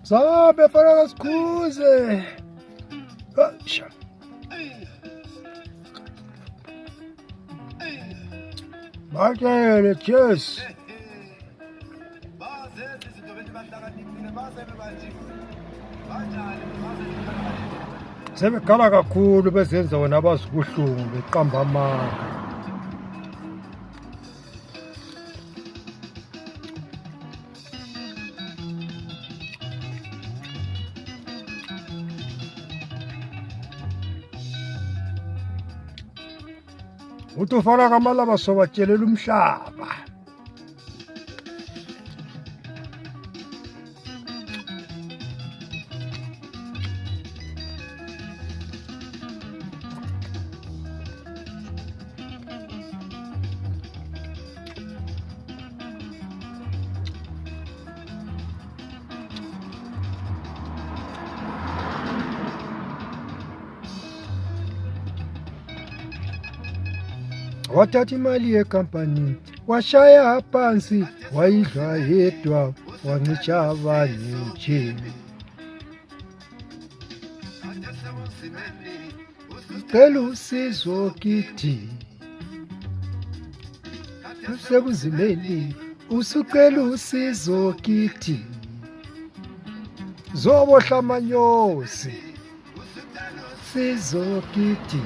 Sabe fana kasikhuze. Sha. Bakele cheers. Sebekhala kakhulu bezenza wena abazikuhlungu beqamba amanga. Uthi ufana kamalaba sobatshelela umhlaba. Wathatha imali yekampanini washaya phansi wayidla yedwa wancisha abanye nje. Cela usizo kithi usebunzimeni usucela usizo kithi zobohla amanyosi sizo kithi.